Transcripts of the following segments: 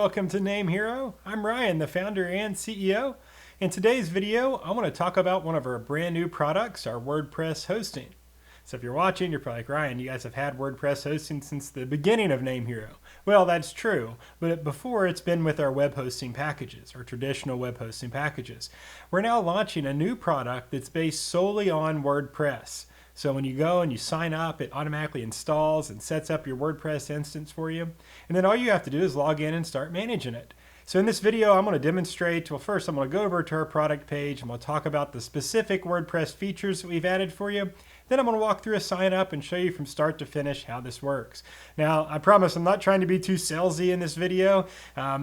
welcome to NameHero. I'm Ryan, the founder and CEO. In today's video, I want to talk about one of our brand new products, our WordPress hosting. So if you're watching, you're probably like, Ryan, you guys have had WordPress hosting since the beginning of NameHero. Well, that's true, but before it's been with our web hosting packages, our traditional web hosting packages. We're now launching a new product that's based solely on WordPress. So when you go and you sign up, it automatically installs and sets up your WordPress instance for you. And then all you have to do is log in and start managing it. So in this video, I'm going to demonstrate, well, first I'm going to go over to our product page and we'll talk about the specific WordPress features that we've added for you. Then I'm going to walk through a sign up and show you from start to finish how this works. Now, I promise I'm not trying to be too salesy in this video,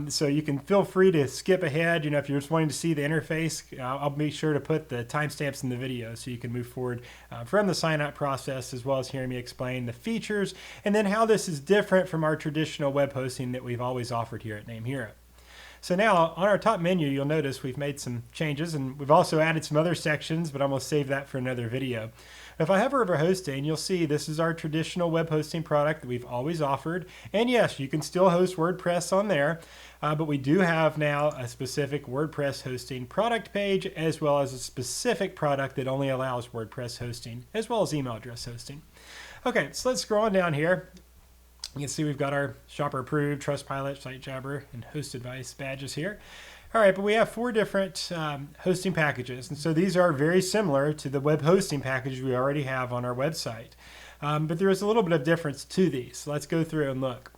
so you can feel free to skip ahead. You know, if you're just wanting to see the interface, I'll make sure to put the timestamps in the video so you can move forward from the sign up process, as well as hearing me explain the features and then how this is different from our traditional web hosting that we've always offered here at NameHero. So now on our top menu, you'll notice we've made some changes and we've also added some other sections, but I'm going to save that for another video. If I hover over hosting, you'll see this is our traditional web hosting product that we've always offered. And yes, you can still host WordPress on there, but we do have now a specific WordPress hosting product page, as well as a specific product that only allows WordPress hosting, as well as email address hosting. Okay, so let's scroll on down here. You can see we've got our Shopper Approved, Trustpilot, SiteJabber, and Host Advice badges here. All right, but we have 4 different hosting packages. And so these are very similar to the web hosting packages we already have on our website. But there is a little bit of difference to these. So let's go through and look.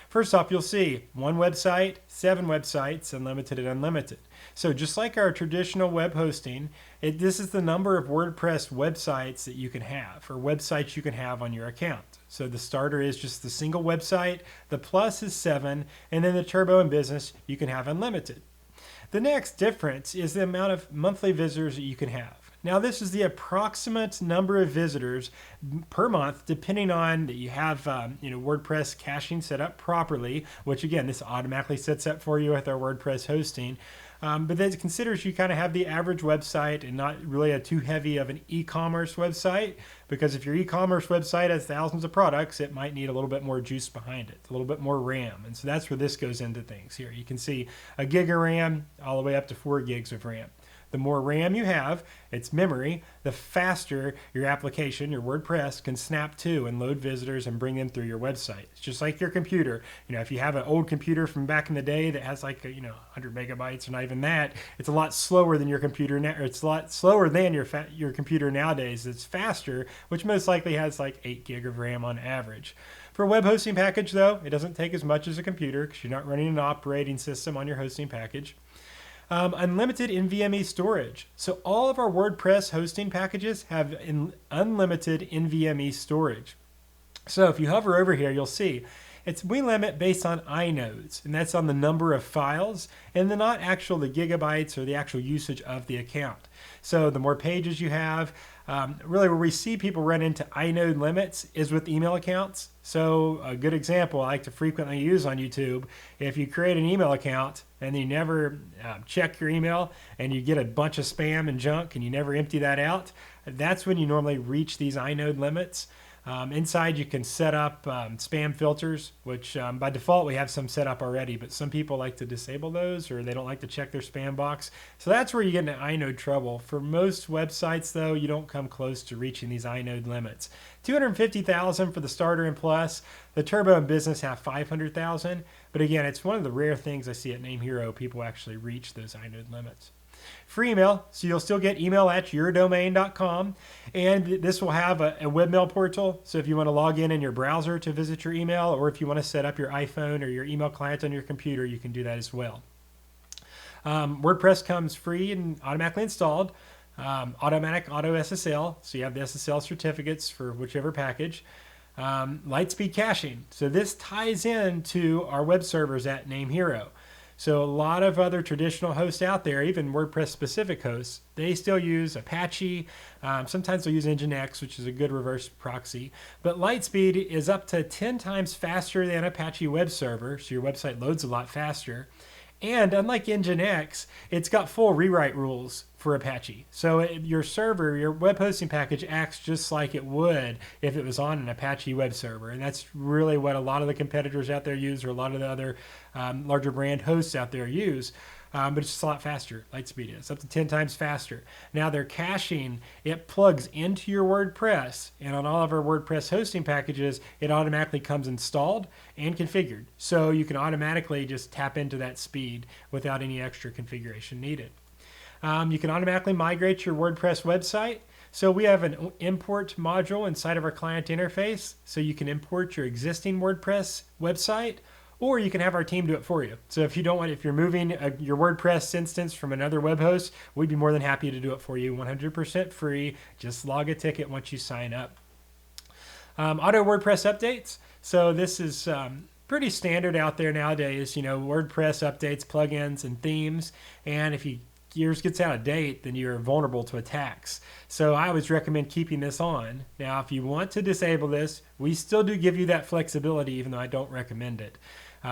First off, you'll see 1 website, 7 websites, unlimited and unlimited. So just like our traditional web hosting, this is the number of WordPress websites that you can have, or websites you can have on your account. So the starter is just the single website, the plus is 7, and then the turbo and business, you can have unlimited. The next difference is the amount of monthly visitors that you can have. Now this is the approximate number of visitors per month, depending on that you have WordPress caching set up properly, which again, this automatically sets up for you with our WordPress hosting. But that considers you kind of have the average website and not really a too heavy of an e-commerce website, because if your e-commerce website has thousands of products, it might need a little bit more juice behind it, a little bit more RAM. And so that's where this goes into things here. You can see a gig of RAM all the way up to 4 gigs of RAM. The more RAM you have, it's memory, the faster your application, your WordPress, can snap to and load visitors and bring them through your website. It's just like your computer. You know, if you have an old computer from back in the day that has like 100 megabytes or not even that, it's a lot slower than your computer now. It's a lot slower than your computer nowadays. It's faster, which most likely has like 8 gig of RAM on average. For a web hosting package, though, it doesn't take as much as a computer because you're not running an operating system on your hosting package. Unlimited NVMe storage. So all of our WordPress hosting packages have unlimited NVMe storage. So if you hover over here, you'll see we limit based on inodes, and that's on the number of files and the gigabytes or the actual usage of the account. So the more pages you have, really where we see people run into inode limits is with email accounts. So a good example I like to frequently use on YouTube, if you create an email account and you never check your email and you get a bunch of spam and junk and you never empty that out, that's when you normally reach these inode limits. Inside you can set up spam filters, which by default we have some set up already, but some people like to disable those or they don't like to check their spam box. So that's where you get into inode trouble. For most websites though, you don't come close to reaching these inode limits. 250,000 for the starter and plus. The turbo and business have 500,000, but again, it's one of the rare things I see at NameHero, people actually reach those inode limits. Free email, so you'll still get email at yourdomain.com, and this will have a webmail portal. So if you want to log in your browser to visit your email, or if you want to set up your iPhone or your email client on your computer, you can do that as well. WordPress comes free and automatically installed. Automatic auto SSL, so you have the SSL certificates for whichever package. Lightspeed caching, so this ties into our web servers at NameHero. So a lot of other traditional hosts out there, even WordPress specific hosts, they still use Apache. Sometimes they'll use Nginx, which is a good reverse proxy. But Lightspeed is up to 10 times faster than Apache web server, so your website loads a lot faster. And unlike Nginx, it's got full rewrite rules for Apache. So your server, your web hosting package acts just like it would if it was on an Apache web server. And that's really what a lot of the competitors out there use, or a lot of the other larger brand hosts out there use. But it's just a lot faster. Lightspeed is up to 10 times faster. Now their caching, it plugs into your WordPress, and on all of our WordPress hosting packages, it automatically comes installed and configured. So you can automatically just tap into that speed without any extra configuration needed. You can automatically migrate your WordPress website. So we have an import module inside of our client interface, so you can import your existing WordPress website, or you can have our team do it for you. So if you don't want, if you're moving your WordPress instance from another web host, we'd be more than happy to do it for you, 100% free. Just log a ticket once you sign up. Auto WordPress updates. So this is pretty standard out there nowadays. You know, WordPress updates, plugins, and themes. And if yours gets out of date, then you're vulnerable to attacks. So I always recommend keeping this on. Now, if you want to disable this, we still do give you that flexibility, even though I don't recommend it.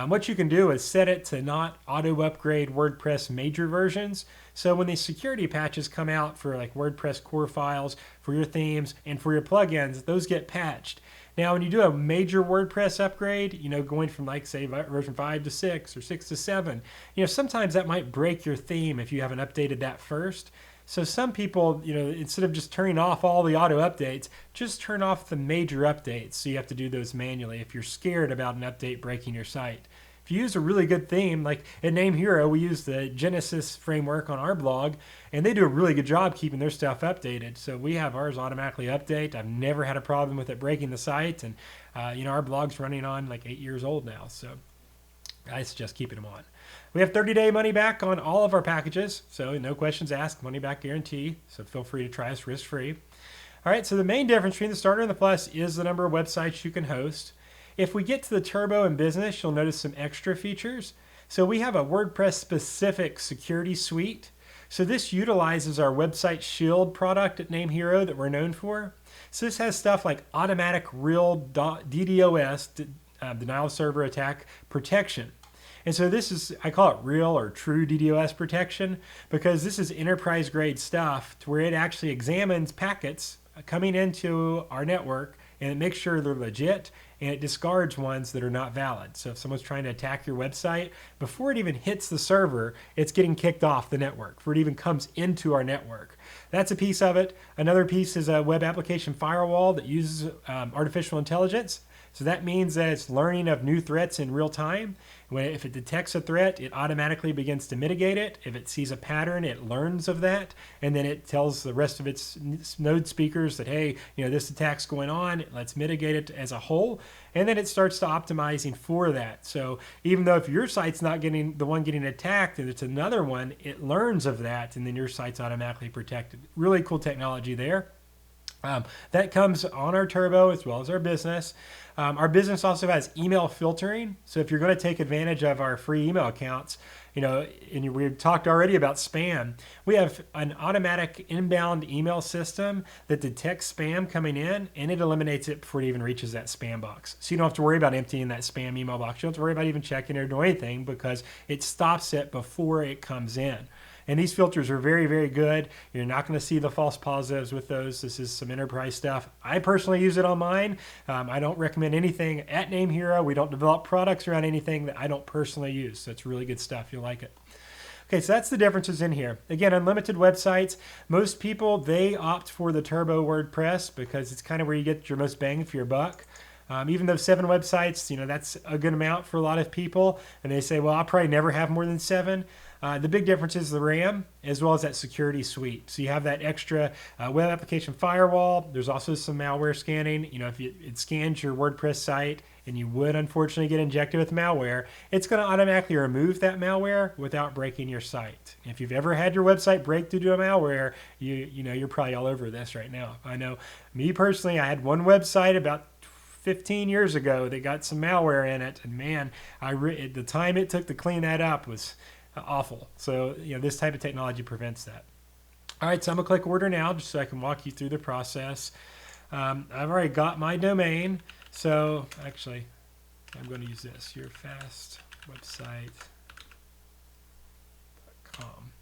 What you can do is set it to not auto upgrade WordPress major versions. So when these security patches come out for like WordPress core files, for your themes, and for your plugins, those get patched. Now, when you do a major WordPress upgrade, you know, going from like say version 5 to 6 or 6 to 7, you know, sometimes that might break your theme if you haven't updated that first. So some people, you know, instead of just turning off all the auto updates, just turn off the major updates. So you have to do those manually if you're scared about an update breaking your site. If you use a really good theme, like at NameHero, we use the Genesis framework on our blog, and they do a really good job keeping their stuff updated. So we have ours automatically update. I've never had a problem with it breaking the site, and you know, our blog's running on like 8 years old now. So I suggest keeping them on. We have 30-day money back on all of our packages, so no questions asked, money back guarantee. So feel free to try us risk-free. All right, so the main difference between the Starter and the Plus is the number of websites you can host. If we get to the Turbo and Business, you'll notice some extra features. So we have a WordPress-specific security suite. So this utilizes our Website Shield product at NameHero that we're known for. So this has stuff like automatic real DDoS, denial of server attack protection. And so this is, I call it real or true DDoS protection, because this is enterprise grade stuff to where it actually examines packets coming into our network, and it makes sure they're legit, and it discards ones that are not valid. So if someone's trying to attack your website, before it even hits the server, it's getting kicked off the network, before it even comes into our network. That's a piece of it. Another piece is a web application firewall that uses artificial intelligence. So that means that it's learning of new threats in real time. If it detects a threat, it automatically begins to mitigate it. If it sees a pattern, it learns of that, and then it tells the rest of its node speakers that, hey, you know, this attack's going on, let's mitigate it as a whole, and then it starts to optimizing for that. So even though if your site's not getting the one getting attacked and it's another one, it learns of that, and then your site's automatically protected. Really cool technology there. That comes on our Turbo as well as our Business. Our Business also has email filtering. So if you're going to take advantage of our free email accounts, you know, and we talked already about spam, we have an automatic inbound email system that detects spam coming in, and it eliminates it before it even reaches that spam box. So you don't have to worry about emptying that spam email box. You don't have to worry about even checking it or doing anything, because it stops it before it comes in. And these filters are very, very good. You're not going to see the false positives with those. This is some enterprise stuff. I personally use it on mine. I don't recommend anything at NameHero. We don't develop products around anything that I don't personally use. So it's really good stuff. You'll like it. Okay, so that's the differences in here. Again, unlimited websites. Most people, they opt for the Turbo WordPress because it's kind of where you get your most bang for your buck. Even though 7 websites, you know, that's a good amount for a lot of people. And they say, well, I'll probably never have more than 7. The big difference is the RAM as well as that security suite. So you have that extra web application firewall. There's also some malware scanning. You know, if it scans your WordPress site and you would unfortunately get injected with malware, it's going to automatically remove that malware without breaking your site. If you've ever had your website break due to a malware, you know, you're probably all over this right now. I know me personally, I had one website about 15 years ago that got some malware in it, and man, the time it took to clean that up was awful. So, you know, this type of technology prevents that. All right, so I'm gonna click order now just so I can walk you through the process. I've already got my domain, so actually I'm going to use this, your fast website .com.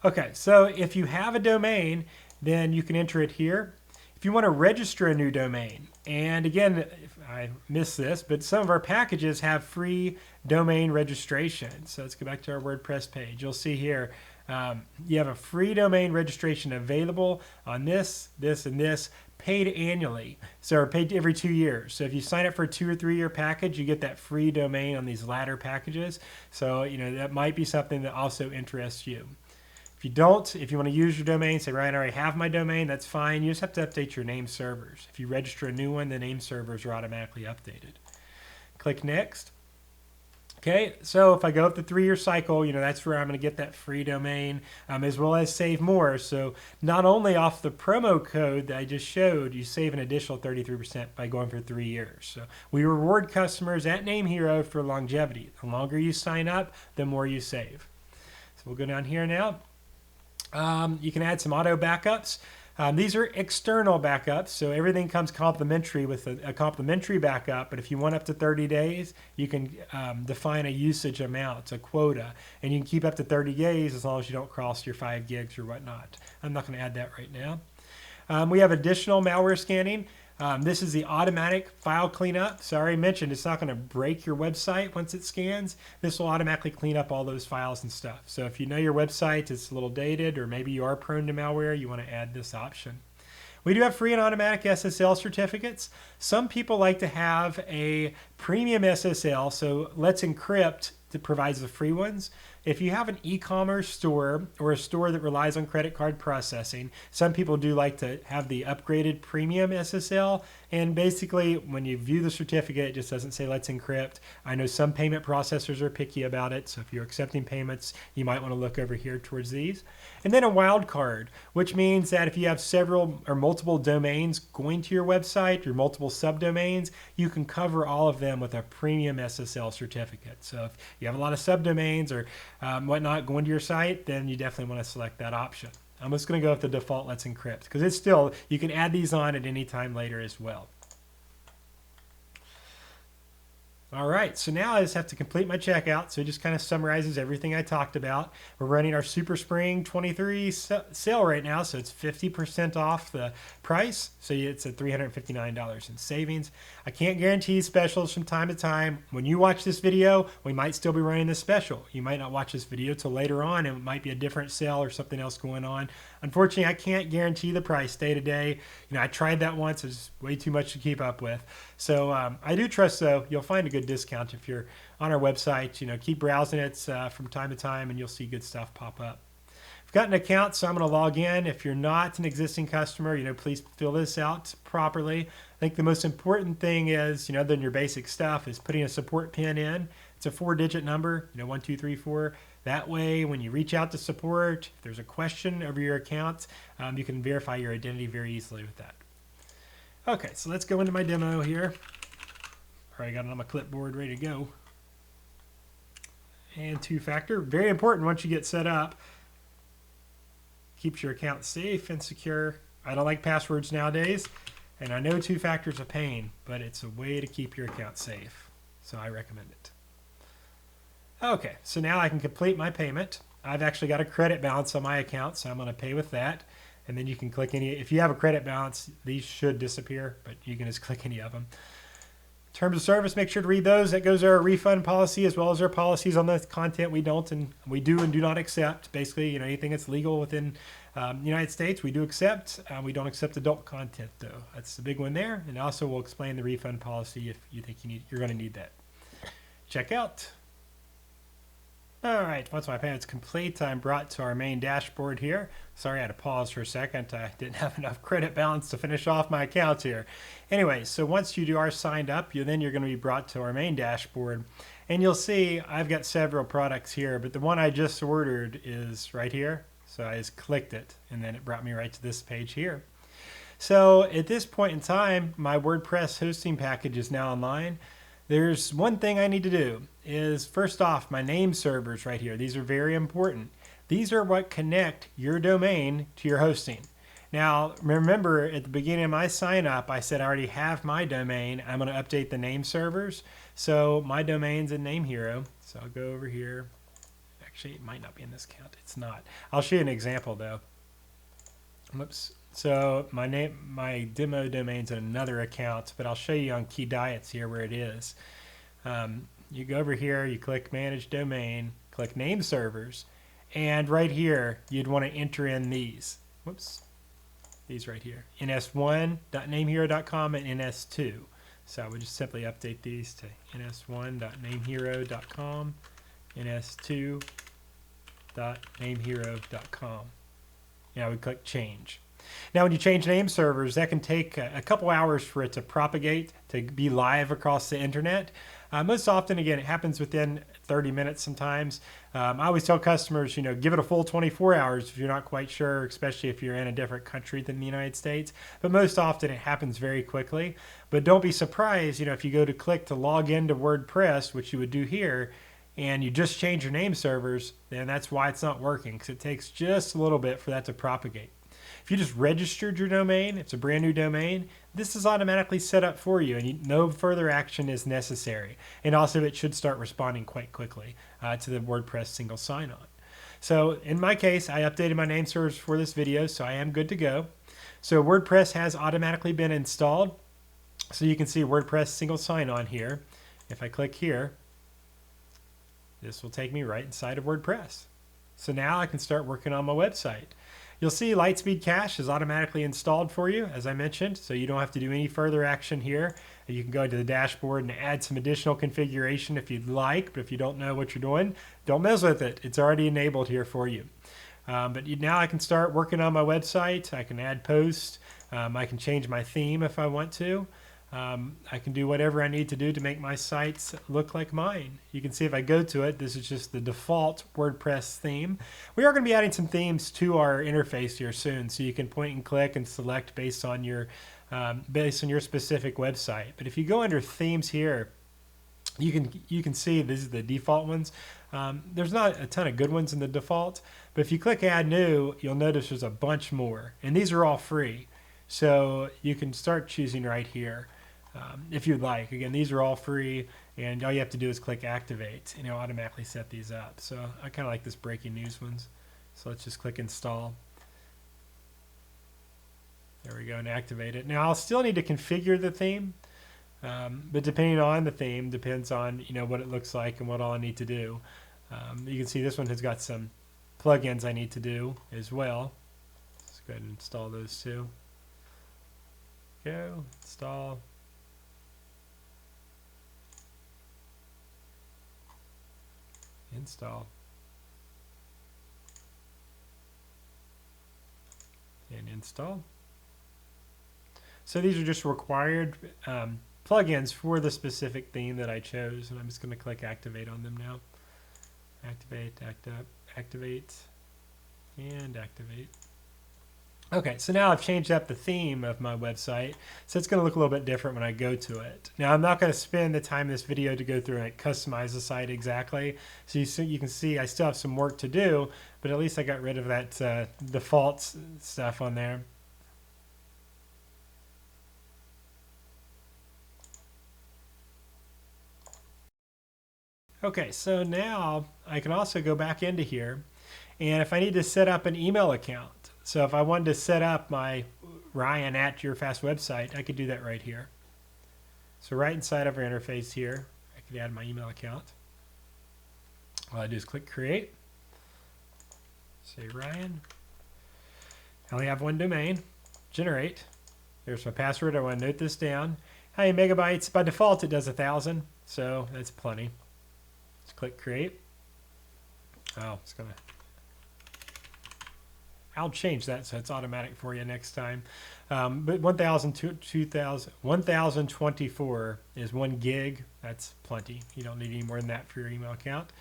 Okay, so if you have a domain, then you can enter it here. If you want to register a new domain, and again, if I missed this, but some of our packages have free domain registration. So let's go back to our WordPress page. You'll see here, you have a free domain registration available on this, this, and this, paid annually. So paid every 2 years. So if you sign up for a 2 or 3 year package, you get that free domain on these latter packages. So, that might be something that also interests you. If you don't, if you want to use your domain, say, Ryan, I already have my domain, that's fine. You just have to update your name servers. If you register a new one, the name servers are automatically updated. Click Next. Okay, so if I go up the 3 year cycle, that's where I'm going to get that free domain, as well as save more. So not only off the promo code that I just showed, you save an additional 33% by going for 3 years. So we reward customers at NameHero for longevity. The longer you sign up, the more you save. So we'll go down here now. You can add some auto backups. These are external backups, so everything comes complimentary with a complimentary backup. But if you want up to 30 days, you can define a usage amount, a quota, and you can keep up to 30 days as long as you don't cross your 5 gigs or whatnot. I'm not going to add that right now. We have additional malware scanning. This is the automatic file cleanup. So I already mentioned it's not going to break your website once it scans. This will automatically clean up all those files and stuff. So if you know your website is a little dated, or maybe you are prone to malware, you want to add this option. We do have free and automatic SSL certificates. Some people like to have a premium SSL, so Let's Encrypt that provides the free ones. If you have an e-commerce store or a store that relies on credit card processing, some people do like to have the upgraded premium SSL. And basically, when you view the certificate, it just doesn't say Let's Encrypt. I know some payment processors are picky about it, so if you're accepting payments, you might want to look over here towards these. And then a wildcard, which means that if you have several or multiple domains going to your website or multiple subdomains, you can cover all of them with a premium SSL certificate. So if you have a lot of subdomains or whatnot going to your site, then you definitely want to select that option. I'm just going to go with the default Let's Encrypt because it's still, you can add these on at any time later as well. All right, so now I just have to complete my checkout. So it just kind of summarizes everything I talked about. We're running our Super Spring 23 sale right now, so it's 50% off the price. So it's at $359 in savings. I can't guarantee specials from time to time. When you watch this video, we might still be running this special. You might not watch this video till later on, and it might be a different sale or something else going on. Unfortunately, I can't guarantee the price day to day. I tried that once. It was way too much to keep up with. So I do trust, though, you'll find a good discount if you're on our website. Keep browsing it from time to time, and you'll see good stuff pop up. I've got an account, so I'm going to log in. If you're not an existing customer, please fill this out properly. I think the most important thing is, other than your basic stuff, is putting a support pin in. It's a 4-digit number, 1, 2, 3, 4. That way, when you reach out to support, if there's a question over your account, you can verify your identity very easily with that. Okay, so let's go into my demo here. Already got it on my clipboard ready to go. And two-factor, very important once you get set up. Keeps your account safe and secure. I don't like passwords nowadays, and I know two-factor is a pain, but it's a way to keep your account safe, so I recommend it. Okay, so now I can complete my payment. I've actually got a credit balance on my account, so I'm going to pay with that. And then you can click any, if you have a credit balance, these should disappear, but you can just click any of them. Terms of service, make sure to read those. That goes our refund policy as well as our policies on the content we don't and we do and do not accept. Basically, anything that's legal within the United States, we do accept. We don't accept adult content, though. That's the big one there. And also, we'll explain the refund policy if you think you're going to need that. Check out. All right, once my payment's complete, I'm brought to our main dashboard here. Sorry, I had to pause for a second. I didn't have enough credit balance to finish off my accounts here. Anyway, so once you are signed up, then you're going to be brought to our main dashboard. And you'll see I've got several products here, but the one I just ordered is right here. So I just clicked it, and then it brought me right to this page here. So at this point in time, my WordPress hosting package is now online. There's one thing I need to do is, first off, my name servers right here. These are very important. These are what connect your domain to your hosting. Now, remember at the beginning of my sign up, I said I already have my domain. I'm going to update the name servers. So my domain's in NameHero. So I'll go over here. Actually, it might not be in this account. It's not. I'll show you an example though. Whoops. So my demo domain's in another account, but I'll show you on Key Diets here where it is. You go over here, you click Manage Domain, click Name Servers, and right here you'd want to enter in these. Whoops. These right here. ns1.namehero.com and ns2. So I would just simply update these to ns1.namehero.com, ns2.namehero.com. And I would click Change. Now when you change name servers, that can take a couple hours for it to propagate, to be live across the internet. Most often, again, it happens within 30 minutes sometimes. I always tell customers, give it a full 24 hours if you're not quite sure, especially if you're in a different country than the United States. But most often it happens very quickly. But don't be surprised, if you go to click to log into WordPress, which you would do here, and you just change your name servers, then that's why it's not working, because it takes just a little bit for that to propagate. If you just registered your domain, it's a brand new domain, this is automatically set up for you and no further action is necessary. And also it should start responding quite quickly to the WordPress single sign-on. So in my case, I updated my name servers for this video, so I am good to go. So WordPress has automatically been installed. So you can see WordPress single sign-on here. If I click here, this will take me right inside of WordPress. So now I can start working on my website. You'll see Lightspeed Cache is automatically installed for you, as I mentioned, so you don't have to do any further action here. You can go to the dashboard and add some additional configuration if you'd like, but if you don't know what you're doing, don't mess with it. It's already enabled here for you. But now I can start working on my website. I can add posts. I can change my theme if I want to. I can do whatever I need to do to make my sites look like mine. You can see if I go to it, this is just the default WordPress theme. We are going to be adding some themes to our interface here soon, so you can point and click and select based on your specific website. But if you go under themes here, you can see these are the default ones. There's not a ton of good ones in the default, but if you click Add New, you'll notice there's a bunch more, and these are all free. So you can start choosing right here. If you'd like. Again, these are all free, and all you have to do is click Activate, and it'll automatically set these up. So I kind of like this breaking news ones. So let's just click Install. There we go, and activate it. Now I'll still need to configure the theme, but depending on the theme, depends on what it looks like and what all I need to do. You can see this one has got some plugins I need to do as well. Let's go ahead and install those too. Go, install. Install. And install. So these are just required plugins for the specific theme that I chose, and I'm just going to click Activate on them now. Activate, activate, and activate. Okay, so now I've changed up the theme of my website, so it's going to look a little bit different when I go to it. Now I'm not going to spend the time in this video to go through and customize the site exactly, so you can see I still have some work to do, but at least I got rid of that default stuff on there. Okay, so now I can also go back into here, and if I need to set up an email account, so if I wanted to set up my Ryan@YourFast website, I could do that right here. So right inside of our interface here, I could add my email account. All I do is click Create. Say Ryan. I only have one domain. Generate. There's my password. I want to note this down. How many megabytes? By default, it does 1,000, so that's plenty. Let's click Create. Oh, it's gonna. I'll change that so it's automatic for you next time. But 1024 is 1 gig. That's plenty. You don't need any more than that for your email account.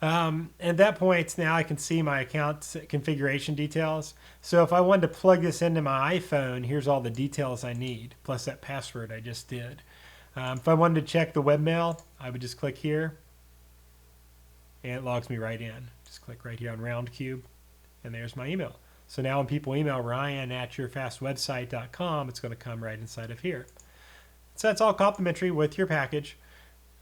At that point, now I can see my account configuration details. So if I wanted to plug this into my iPhone, here's all the details I need, plus that password I just did. If I wanted to check the webmail, I would just click here, and it logs me right in. Just click right here on round cube, and there's my email. So now when people email Ryan@YourFastWebsite.com, it's going to come right inside of here. So that's all complimentary with your package.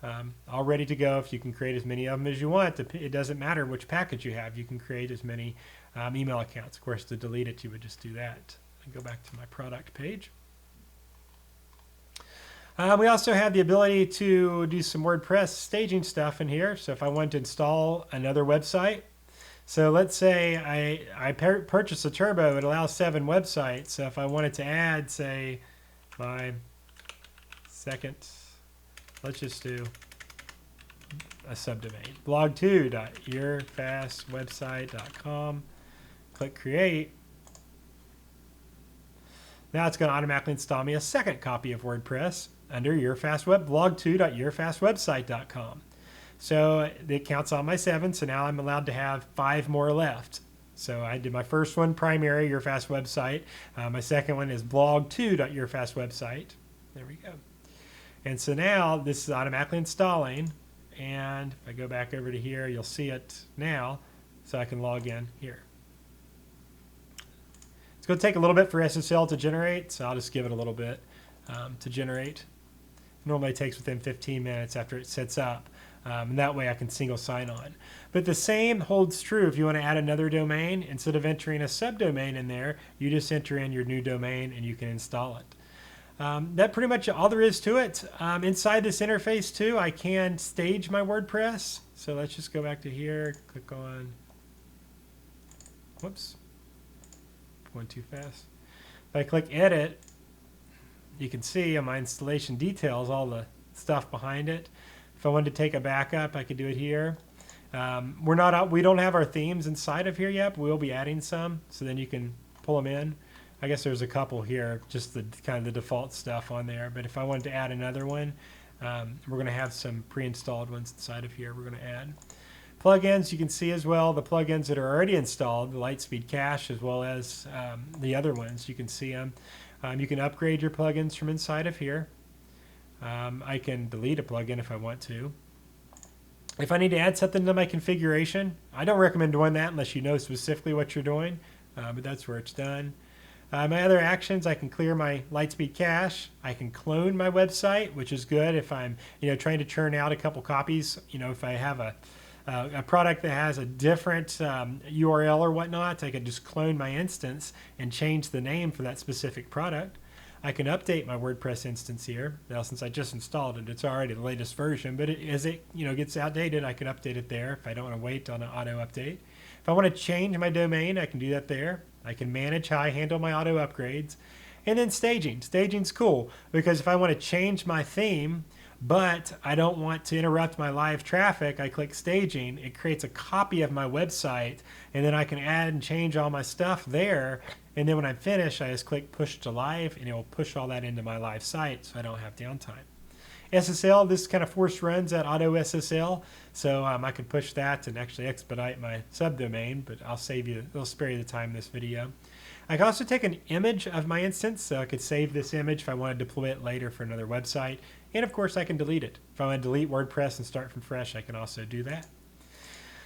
all ready to go. If you can create as many of them as you want, it doesn't matter which package you have. You can create as many email accounts. Of course, to delete it, you would just do that. I go back to my product page. We also have the ability to do some WordPress staging stuff in here. So if I want to install another website, so let's say I purchased a Turbo, it allows 7 websites. So if I wanted to add, say, my second, let's just do a subdomain, blog2.yourfastwebsite.com, click create. Now it's going to automatically install me a second copy of WordPress under blog2.yourfastwebsite.com. So it counts on my 7, so now I'm allowed to have 5 more left. So I did my first one, primary, Your Fast Website. My second one is blog2.yourfastwebsite. There we go. And so now this is automatically installing. And if I go back over to here, you'll see it now. So I can log in here. It's going to take a little bit for SSL to generate, so I'll just give it a little bit to generate. Normally it takes within 15 minutes after it sets up. And that way I can single sign on. But the same holds true if you want to add another domain. Instead of entering a subdomain in there, you just enter in your new domain and you can install it. That's pretty much all there is to it. Inside this interface too, I can stage my WordPress. So let's just go back to here, click on, whoops, going too fast. If I click edit, you can see on my installation details all the stuff behind it. If I wanted to take a backup, I could do it here. We don't have our themes inside of here yet, but we'll be adding some, so then you can pull them in. I guess there's a couple here, just the kind of the default stuff on there. But if I wanted to add another one, we're going to have some pre-installed ones inside of here we're going to add. Plugins, you can see as well the plugins that are already installed, the Lightspeed Cache as well as the other ones. You can see them. You can upgrade your plugins from inside of here. I can delete a plugin if I want to. If I need to add something to my configuration, I don't recommend doing that unless you know specifically what you're doing, but that's where it's done. My other actions, I can clear my Lightspeed cache. I can clone my website, which is good if I'm trying to churn out a couple copies. If I have a product that has a different URL or whatnot, I could just clone my instance and change the name for that specific product. I can update my WordPress instance here. Now, since I just installed it, it's already the latest version, but as it gets outdated, I can update it there if I don't want to wait on an auto update. If I want to change my domain, I can do that there. I can manage how I handle my auto upgrades. And then staging. Staging's cool because if I want to change my theme, but I don't want to interrupt my live traffic, I click staging. It creates a copy of my website, and then I can add and change all my stuff there. And then when I'm finished, I just click push to live, and it will push all that into my live site so I don't have downtime. SSL, this kind of force runs at auto SSL, so I can push that and actually expedite my subdomain, but it'll spare you the time in this video. I can also take an image of my instance, so I could save this image if I want to deploy it later for another website. And of course I can delete it. If I want to delete WordPress and start from fresh, I can also do that.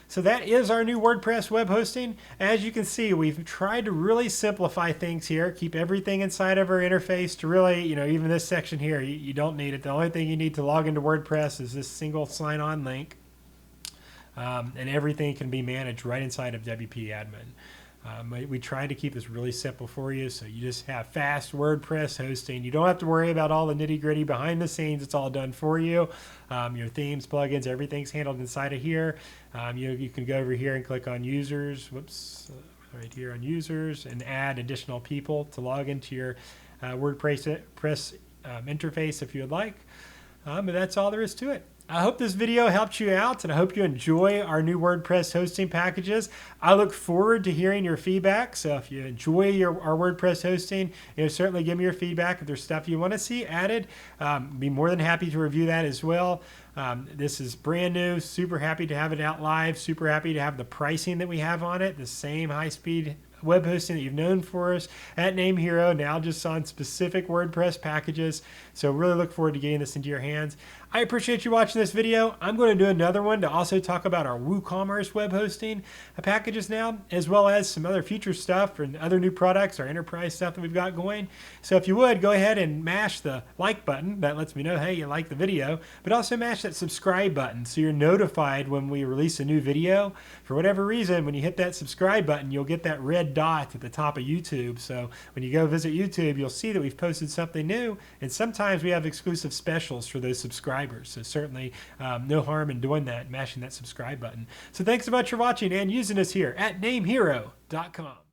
So that is our new WordPress web hosting. As you can see, we've tried to really simplify things here, keep everything inside of our interface to really, even this section here, you don't need it. The only thing you need to log into WordPress is this single sign-on link, and everything can be managed right inside of WP Admin. We tried to keep this really simple for you, so you just have fast WordPress hosting. You don't have to worry about all the nitty-gritty behind the scenes. It's all done for you. Your themes, plugins, everything's handled inside of here. You can go over here and click on users. Whoops, right here on users, and add additional people to log into your WordPress interface if you would like. But that's all there is to it. I hope this video helped you out, and I hope you enjoy our new WordPress hosting packages. I look forward to hearing your feedback. So if you enjoy our WordPress hosting, certainly give me your feedback. If there's stuff you want to see added, be more than happy to review that as well. This is brand new. Super happy to have it out live. Super happy to have the pricing that we have on it, the same high-speed web hosting that you've known for us at NameHero, now just on specific WordPress packages. So really look forward to getting this into your hands. I appreciate you watching this video. I'm going to do another one to also talk about our WooCommerce web hosting packages now, as well as some other future stuff and other new products, our enterprise stuff that we've got going. So if you would, go ahead and mash the like button. That lets me know, hey, you like the video, but also mash that subscribe button so you're notified when we release a new video. For whatever reason, when you hit that subscribe button, you'll get that red dot at the top of YouTube. So when you go visit YouTube, you'll see that we've posted something new, and sometimes we have exclusive specials for those subscribers. So certainly no harm in doing that, mashing that subscribe button. So thanks so much for watching and using us here at NameHero.com.